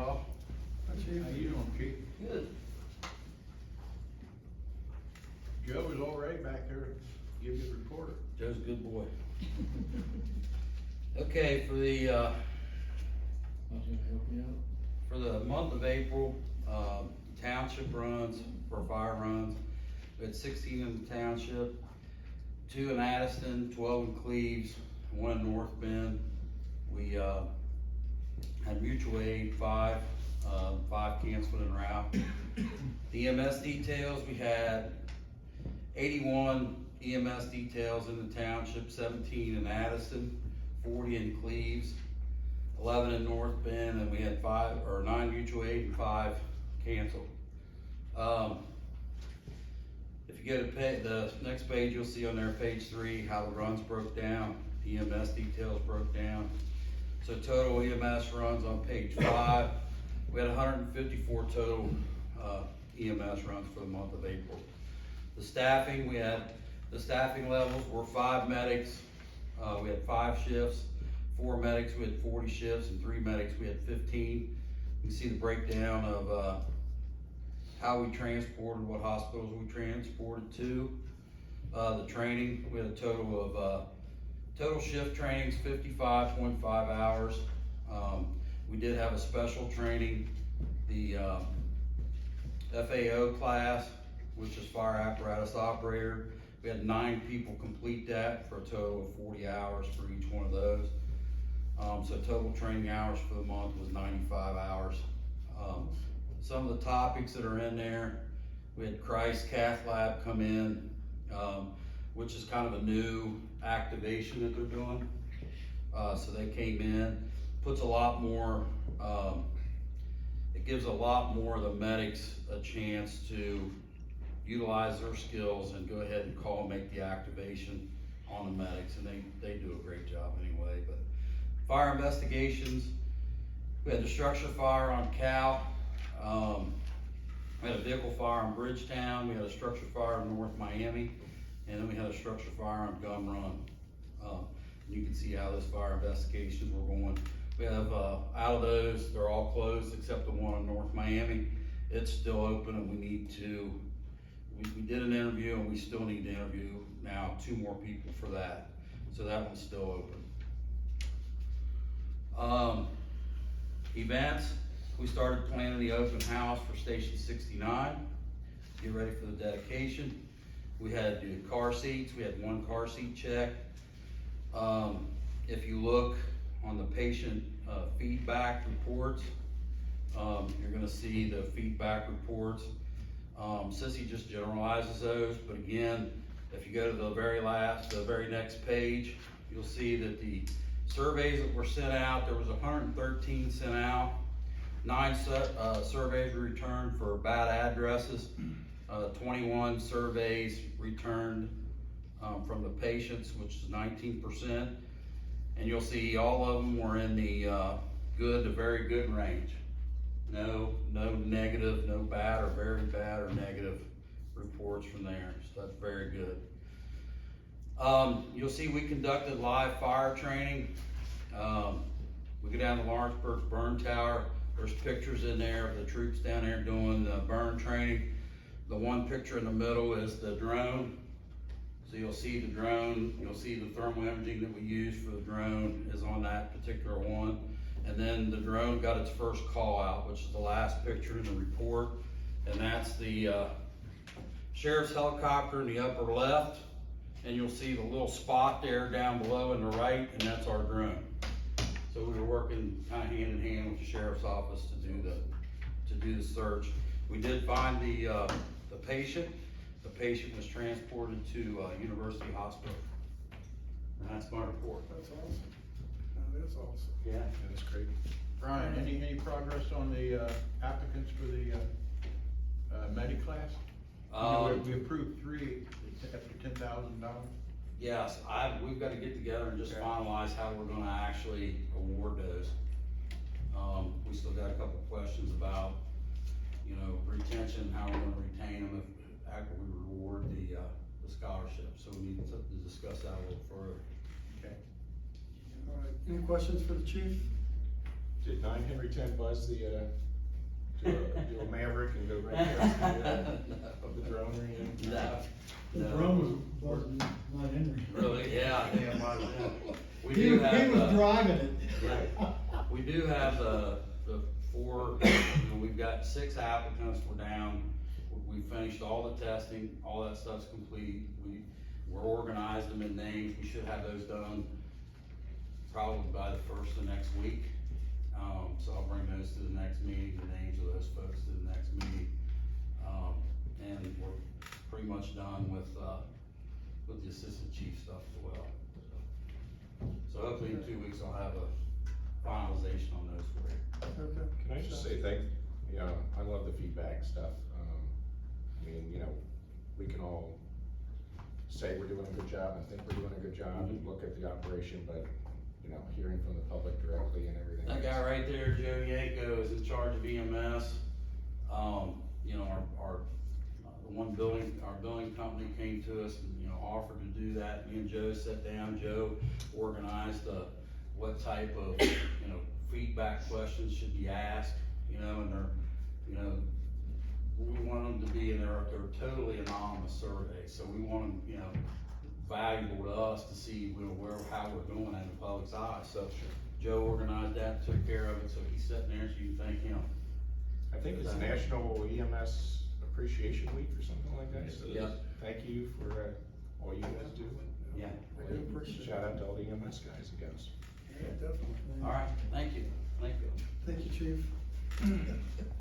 y'all. Hi, Chief. How you doing, Chief? Good. Joe is already back there, give you a reporter. Joe's a good boy. Okay, for the, I was gonna help you out. for the month of April, township runs, for fire runs, we had 16 in the township, 2 in Addiston, 12 in Cleves, 1 in North Bend. We, had mutual aid, 5 canceled en route. The EMS details, we had 81 EMS details in the township, 17 in Addiston, 40 in Cleves, 11 in North Bend, and we had 9 mutual aid and 5 canceled. If you go to the next page, you'll see on there, page 3, how the runs broke down, EMS details broke down. So total EMS runs on page 5, we had 154 total EMS runs for the month of April. The staffing, the staffing levels were 5 medics, we had 5 shifts, 4 medics, we had 40 shifts, and 3 medics, we had 15. You can see the breakdown of how we transported, what hospitals we transported to. The training, we had a total of, total shift trainings, 55.5 hours. We did have a special training, the FAO class, which is fire apparatus operator. We had 9 people complete that for a total of 40 hours for each one of those. So total training hours for the month was 95 hours. Some of the topics that are in there, we had Christ Cath Lab come in, which is kind of a new activation that they're doing. So they came in, puts a lot more, it gives a lot more of the medics a chance to utilize their skills and go ahead and call and make the activation on the medics, and they do a great job anyway. But fire investigations, we had the structure fire on Cal, we had a vehicle fire on Bridgetown, we had a structure fire in North Miami, and then we had a structure fire on Gun Run. You can see how those fire investigations were going. We have, out of those, they're all closed except the one in North Miami. It's still open, and we need to, we did an interview, and we still need to interview now 2 more people for that. So that one's still open. Events, we started planning the open house for Station 69. Get ready for the dedication. We had the car seats, we had 1 car seat check. If you look on the patient feedback reports, you're gonna see the feedback reports. Sissy just generalizes those, but again, if you go to the very next page, you'll see that the surveys that were sent out, there was 113 sent out, 9 surveys were returned for bad addresses, 21 surveys returned from the patients, which is 19%, and you'll see all of them were in the good to very good range. No negative, no bad or very bad or negative reports from there, so that's very good. You'll see we conducted live fire training. We go down to Lawrenceburg's burn tower. There's pictures in there of the troops down there doing the burn training. The one picture in the middle is the drone. So you'll see the drone, you'll see the thermal imaging that we use for the drone is on that particular one. And then the drone got its first call out, which is the last picture in the report. And that's the sheriff's helicopter in the upper left. And you'll see the little spot there down below in the right, and that's our drone. So we were working kind of hand in hand with the sheriff's office to do the search. We did find the patient. The patient was transported to University Hospital. And that's my report. That's awesome. That is awesome. Yeah. That's great. Brian, any progress on the applicants for the Medi class? We approved 3 up to $10,000. Yes, we've got to get together and just finalize how we're gonna actually award those. We still got a couple questions about, retention, how we're gonna retain them if after we reward the scholarship. So we need to discuss that a little further. Okay. All right, any questions for the chief? Did 9 Henry 10 buzz the, do a Maverick and go right past the drone range? No, The no. drum was buzzing, not Henry. Really, yeah, I think it might have been. We He do was, have, he was driving it. we do have the four, you know, we've got 6 applicants, we're down. We finished all the testing, all that stuff's complete. We're organized them in names, we should have those done probably by the first of next week. So I'll bring those to the next meeting, the names of those folks to the next meeting. And we're pretty much done with the assistant chief stuff as well. So hopefully in 2 weeks I'll have a finalization on those for you. Okay. Can I just say I love the feedback stuff. I mean, you know, we can all say we're doing a good job and think we're doing a good job and look at the operation, but, you know, hearing from the public directly and everything. That guy right there, Joe Yanko, is in charge of EMS. You know, our billing company came to us and, you know, offered to do that. Me and Joe sat down, Joe organized, what type of, you know, feedback questions should be asked, you know, and they're, you know, we want them to be in they're totally anonymous surveys, so we want them, you know, valuable to us to see, you know, how we're doing in the public's eyes. So Joe organized that, took care of it, so he's sitting there, so you can thank him. I think it's National EMS Appreciation Week or something like that, so Yeah. thank you for, all you guys do. Yeah. I do appreciate it. Shout out to all the EMS guys and gals. Yeah, definitely. All right, thank you, thank you. Thank you, chief.